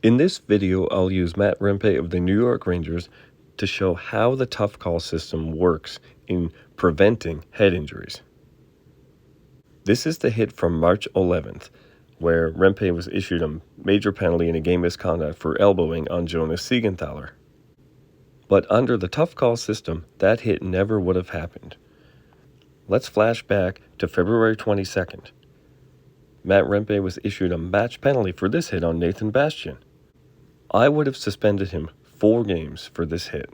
In this video, I'll use Matt Rempe of the New York Rangers to show how the tough call system works in preventing head injuries. This is the hit from March 11th, where Rempe was issued a major penalty in a game misconduct for elbowing on Jonas Siegenthalar. But under the tough call system, that hit never would have happened. Let's flash back to February 22nd. Matt Rempe was issued a match penalty for this hit on Nathan Bastian. I would have suspended him 4 games for this hit.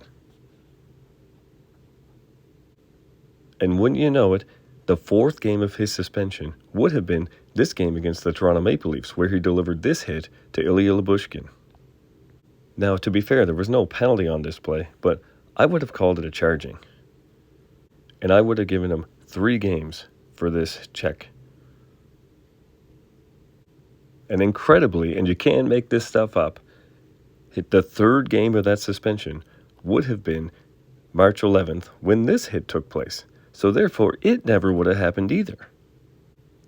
And wouldn't you know it, the 4th game of his suspension would have been this game against the Toronto Maple Leafs, where he delivered this hit to Ilya Lyubushkin. Now, to be fair, there was no penalty on this play, but I would have called it a charging. And I would have given him 3 games for this check. And incredibly, and you can't make this stuff up, the 3rd game of that suspension would have been March 11th when this hit took place. So therefore, it never would have happened either.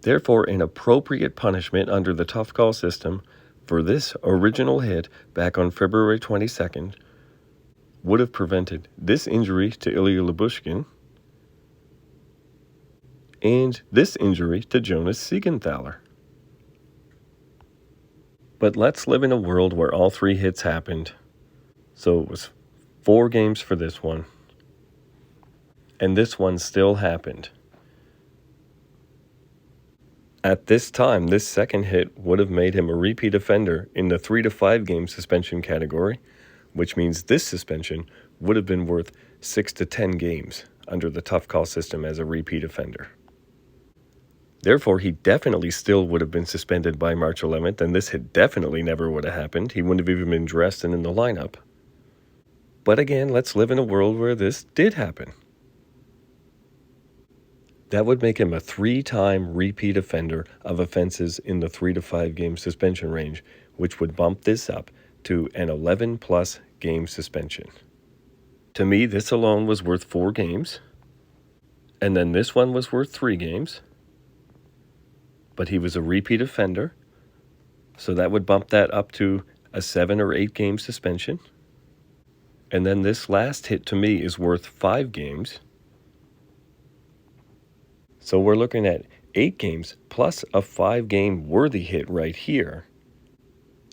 Therefore, an appropriate punishment under the tough call system for this original hit back on February 22nd would have prevented this injury to Ilya Lyubushkin and this injury to Jonas Siegenthalar. But let's live in a world where all 3 hits happened. So it was 4 games for this one. And this one still happened. At this time, this second hit would have made him a repeat offender in the 3 to 5 game suspension category, which means this suspension would have been worth 6 to 10 games under the tough call system as a repeat offender. Therefore, he definitely still would have been suspended by March 11th, and this hit definitely never would have happened. He wouldn't have even been dressed and in the lineup. But again, let's live in a world where this did happen. That would make him a 3-time repeat offender of offenses in the 3 to 5 game suspension range, which would bump this up to an 11-plus game suspension. To me, this alone was worth 4 games, and then this one was worth 3 games, but he was a repeat offender, so that would bump that up to a 7 or 8 game suspension. And then this last hit to me is worth 5 games. So we're looking at 8 games plus a 5-game worthy hit right here.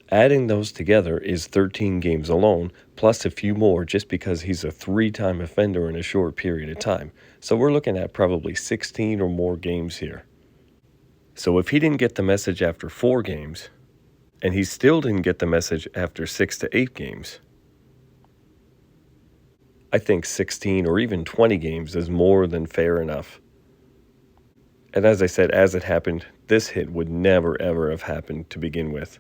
Adding those together is 13 games alone, plus a few more just because he's a 3-time offender in a short period of time. So we're looking at probably 16 or more games here. So if he didn't get the message after 4 games, and he still didn't get the message after 6 to 8 games, I think 16 or even 20 games is more than fair enough. And as I said, as it happened, this hit would never ever have happened to begin with.